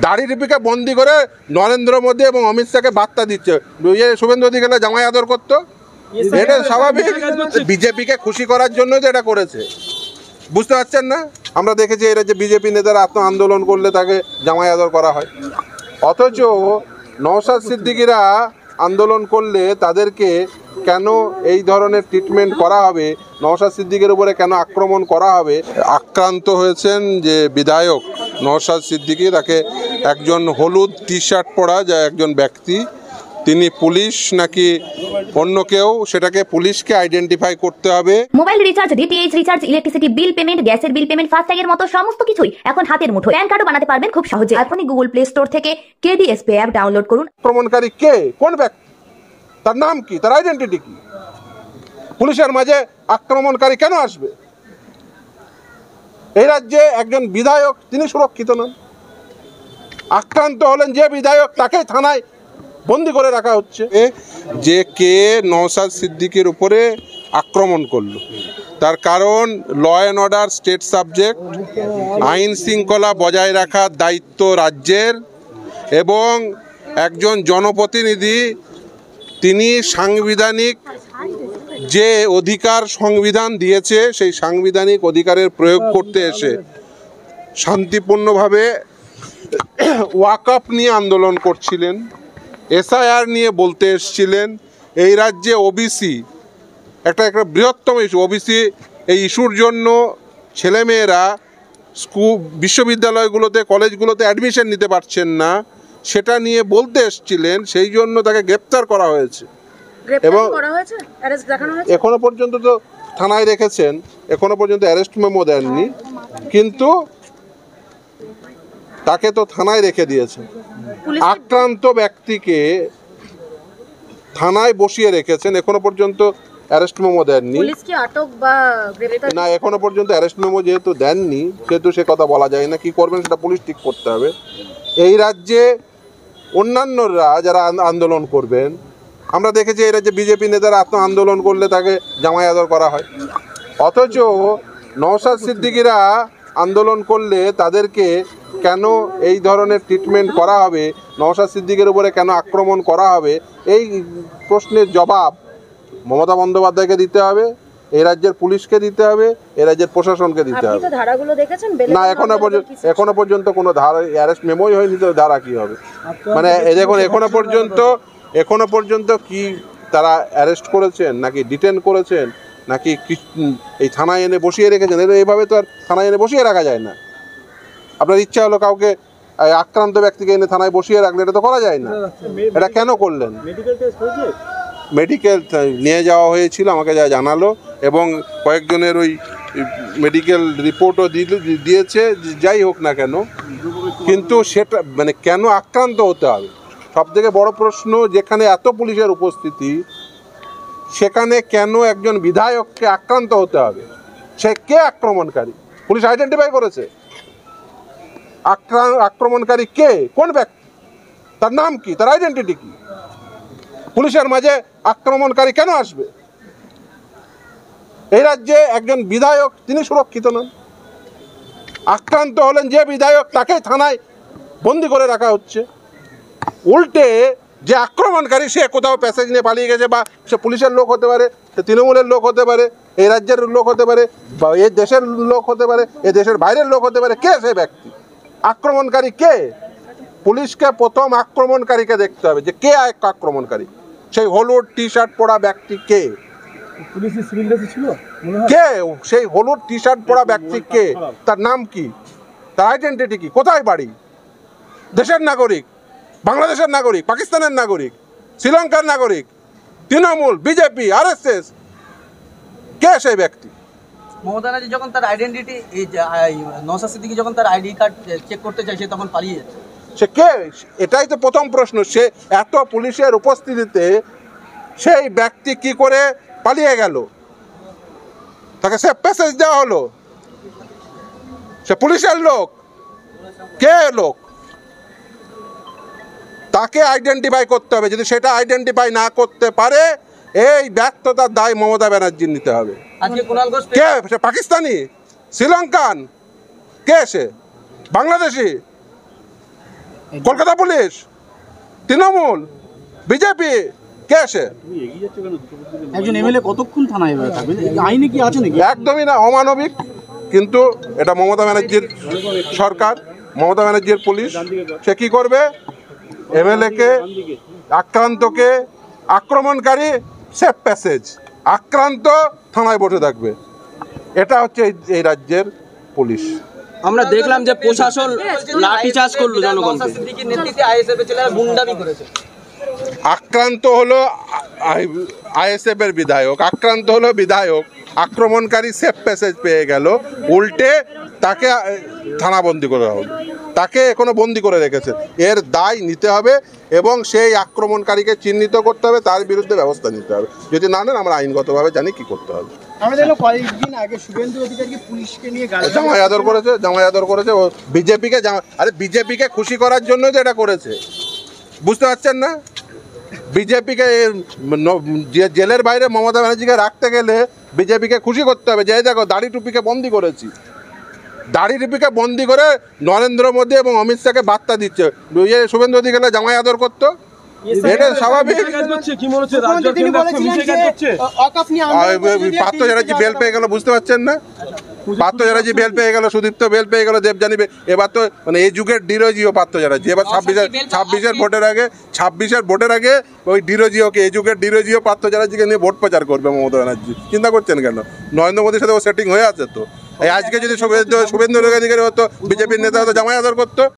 দাড়ি টিপিকে বন্দি করে নরেন্দ্র মোদী এবং অমিত শাহকে বার্তা দিচ্ছে, শুভেন্দু অধিকারী জামাই আদর করতো, এটা স্বাভাবিক। বিজেপিকে খুশি করার জন্য যে এটা করেছে, বুঝতে পারছেন না? আমরা দেখেছি এরা যে বিজেপি নেতারা আত্ম আন্দোলন করলে তাকে জামাই আদর করা হয়, অথচ নওশাদ সিদ্দিকীরা আন্দোলন করলে তাদেরকে কেন এই ধরনের ট্রিটমেন্ট করা হবে, নওশাদ সিদ্দিকের উপরে কেন আক্রমণ করা হবে? আক্রান্ত হয়েছেন যে বিধায়ক নওশাদ সিদ্দিকী, তাকে একজন হলুদ টি শার্ট পরা যা একজন ব্যক্তি, তিনি পুলিশ নাকি অন্য কেউ, সেটাকে পুলিশকে আইডেন্টিফাই করতে হবে। Mobile recharge, DTH recharge, electricity bill payment, গ্যাসের বিল পেমেন্ট, ফাস্ট্যাগের মতো সমস্ত কিছুই এখন হাতের মুঠোয়। প্যান কার্ডও বানাতে পারবেন খুব সহজে। এখনই গুগল প্লে স্টোর থেকে কেডিএসপি অ্যাপ ডাউনলোড করুন। আক্রমণকারী কে, কোন ব্যক্তি, তার নাম কি, তার আইডেন্টিটি কি? পুলিশের মাঝে আক্রমণকারী কেন আসবে? এই রাজ্যে একজন বিধায়ক, তিনি সুরক্ষিত নন। আক্রান্ত হলেন যে বিধায়ক, তাকে থানায় বন্দি করে রাখা হচ্ছে। যে কে নওশাদ সিদ্দিকীর উপরে আক্রমণ করলো, তার কারণ law and order state subject, আইন শৃঙ্খলা বজায় রাখার দায়িত্ব রাজ্যের, এবং একজন জনপ্রতিনিধি তিনি সাংবিধানিক যে অধিকার সংবিধান দিয়েছে সেই সাংবিধানিক অধিকারের প্রয়োগ করতে এসে শান্তিপূর্ণভাবে ওয়াকআপ নিয়ে আন্দোলন করছিলেন, এসআইআর নিয়ে বলতে এসেছিলেন। এই রাজ্যে ওবিসি একটা বৃহত্তম ইস্যু, ওবিসি এই ইস্যুর জন্য ছেলেমেয়েরা বিশ্ববিদ্যালয়গুলোতে কলেজগুলোতে অ্যাডমিশন নিতে পারছেন না, সেটা নিয়ে বলতে এসেছিলেন, সেই জন্য তাকে গ্রেপ্তার করা হয়েছে। এবং এখনো পর্যন্ত তো থানায় রেখেছেন, এখনো পর্যন্ত অ্যারেস্ট মেমো দেননি, কিন্তু তাকে তো থানায় রেখে দিয়েছে। আক্রান্ত ব্যক্তিকে থানায় বসিয়ে রেখেছেন, এখনো পর্যন্ত অ্যারেস্ট মেমো দেননি। না, এখনো পর্যন্ত অ্যারেস্ট মেমো যেহেতু দেননি, সেহেতু সে কথা বলা যায় না। কি করবেন সেটা পুলিশ ঠিক করতে হবে। এই রাজ্যে অন্যান্যরা যারা আন্দোলন করবেন, আমরা দেখেছি এই রাজ্যে বিজেপি নেতারা আত্ম আন্দোলন করলে তাকে জামাই আদর করা হয়, অথচ নওশাদ সিদ্দিকীরা আন্দোলন করলে তাদেরকে কেন এই ধরনের ট্রিটমেন্ট করা হবে, নওশাদ সিদ্দিকের উপরে কেন আক্রমণ করা হবে, এই প্রশ্নের জবাব মমতা বন্দ্যোপাধ্যায়কে দিতে হবে, এই রাজ্যের পুলিশকে দিতে হবে, এই রাজ্যের প্রশাসনকে দিতে হবে। না, এখনো পর্যন্ত কোনো ধারা অ্যারেস্ট মেমোই হয়নি, তো ধারা কি হবে? মানে দেখুন, এখনো পর্যন্ত কি তারা অ্যারেস্ট করেছেন, নাকি ডিটেন করেছেন, নাকি এই থানায় এনে বসিয়ে রেখেছেন? এইভাবে তো আর থানায় এনে বসিয়ে রাখা যায় না। আপনার ইচ্ছা হলো কাউকে আক্রান্ত ব্যক্তিকে এনে থানায় বসিয়ে রাখলে, এটা তো করা যায় না। এটা কেন করলেন? মেডিকেল নিয়ে যাওয়া হয়েছিল, আমাকে যা জানালো, এবং কয়েকজনের ওই মেডিকেল রিপোর্টও দিয়েছে। যাই হোক না কেন, কিন্তু সেটা মানে কেন আক্রান্ত হতে হবে? সবথেকে বড় প্রশ্ন, যেখানে এত পুলিশের উপস্থিতি, সেখানে কেন একজন বিধায়ককে আক্রান্ত হতে হবে? সে কে আক্রমণকারী? পুলিশ আইডেন্টিফাই করেছে। আক্রমণকারী কে, কোন ব্যক্তি, তার নাম কি, তার আইডেন্টিটি কি? পুলিশের মাঝে আক্রমণকারী কেন আসবে? এই রাজ্যে একজন বিধায়ক, তিনি সুরক্ষিত নন। আক্রান্ত হলেন যে বিধায়ক, তাকে থানায় বন্দি করে রাখা হচ্ছে। উল্টে যে আক্রমণকারী, সে কোথাও প্যাসেজ নিয়ে পালিয়ে গেছে, বা সে পুলিশের লোক হতে পারে, সে তৃণমূলের লোক হতে পারে, এই রাজ্যের লোক হতে পারে, বা এই দেশের লোক হতে পারে, এই দেশের বাইরের লোক হতে পারে। কে সে ব্যক্তি? আক্রমণকারী কে? পুলিশকে প্রথম আক্রমণকারীকে দেখতে হবে, যে কে আক্রমণকারী। সেই হলুদ টি শার্ট পরা ব্যক্তি কে? কে সেই হলুদ টি শার্ট পরা ব্যক্তি কে? তার নাম কি, তার আইডেন্টিটি কি, কোথায় বাড়ি? দেশের নাগরিক, বাংলাদেশের নাগরিক, পাকিস্তানের নাগরিক, শ্রীলঙ্কার নাগরিক, তৃণমূল, বিজেপি, আরএসএস, কে সেই ব্যক্তি? মমতা ব্যানার্জি যখন তার আইডেন্টিটি, নওশাদ সিদ্দিকী যখন তার আইডি কার্ড চেক করতে চাই, সে তখন পালিয়ে যাচ্ছে। সে কে? এটাই তো প্রথম প্রশ্ন। সে এত পুলিশের উপস্থিতিতে সেই ব্যক্তি কি করে পালিয়ে গেল? তাকে সে প্যাসেজ দেওয়া হলো, সে পুলিশের লোক, কে লোক? তাকে আইডেন্টিফাই করতে হবে। যদি সেটা আইডেন্টিফাই না করতে পারে, এই ব্যর্থতার দায় মমতা ব্যানার্জির নিতে হবে। কে সে? পাকিস্তানি, শ্রীলঙ্কান, কে সে? বাংলাদেশি? কলকাতা পুলিশ, তৃণমূল, বিজেপি, কে আসে? একজন এমএলএ কতক্ষণ থানায় এভাবে থাকবেন? আইনে কি আছে নাকি? একদমই না, অমানবিক। কিন্তু এটা মমতা ব্যানার্জির সরকার, মমতা ব্যানার্জির পুলিশ, সে কি করবে? এমএলএকে, আক্রান্তকে, আক্রমণকারী সেফ প্যাসেজ, আক্রান্ত থানায় বসে থাকবে। এটা হচ্ছে এই রাজ্যের পুলিশ। আমরা দেখলাম যে প্রশাসন লাঠিচার্জ করলো জনগণকে। সিদ্দিকীর নেতৃত্বে আইএসএফ এর ছেলেরা গুন্ডামি করেছে। আক্রান্ত হলো আইএসএফ এর বিধায়ক, আক্রান্ত হলো বিধায়ক, আক্রমণকারী সেফ প্যাসেজ পেয়ে গেল, উল্টে তাকে থানাবন্দি করা হলো, তাকে এখনো বন্দি করে রেখেছে। এর দায় নিতে হবে এবং সেই আক্রমণকারীকে চিহ্নিত করতে হবে, তার বিরুদ্ধে ব্যবস্থা নিতে হবে। যদি না নেন আমরা আইনগতভাবে জানি কি করতে হবে। আমরা দেখলাম কয়েকদিন আগে শুভেন্দু অধিকারী পুলিশকে নিয়ে জামাই আদর করেছে, জামাই আদর করেছে, ও বিজেপিকে, আরে বিজেপিকে খুশি করার জন্যই তো এটা করেছে, বুঝতে পারছেন না? বিজেপিকে জেলের বাইরে মমতা ব্যানার্জিকে রাখতে গেলে বিজেপিকে খুশি করতে হবে। যে দেখো দাড়ি টুপিকে বন্দি করেছি, দাড়ি টুপিকে বন্দি করে নরেন্দ্র মোদী এবং অমিত শাহকে বার্তা দিচ্ছে। শুভেন্দু অধিকারী জামাই আদর করতো, এটা স্বাভাবিক। পার্থ চ্যাটার্জি বেল পেয়ে গেল, বুঝতে পারছেন না? পার্থ চ্যাটার্জি বেল পেয়ে গেল, সুদীপ্ত বেল পেয়ে গেল, দেবযানী এবার তো মানে এই যুগের ডিরোজিও পার্থ চ্যাটার্জি। এবার ছাব্বিশের ভোটের আগে ওই ডিরোজিওকে, এই যুগের ডিরোজিও পার্থ চ্যাটার্জিকে নিয়ে ভোট প্রচার করবে মমতা ব্যানার্জি। চিন্তা করছেন কেন? নরেন্দ্র মোদীর সাথে ও সেটিং হয়ে আছে তো। এই আজকে যদি শুভেন্দু অধিকারী হতো, বিজেপির নেতা হতো, জামাই আদর করতো।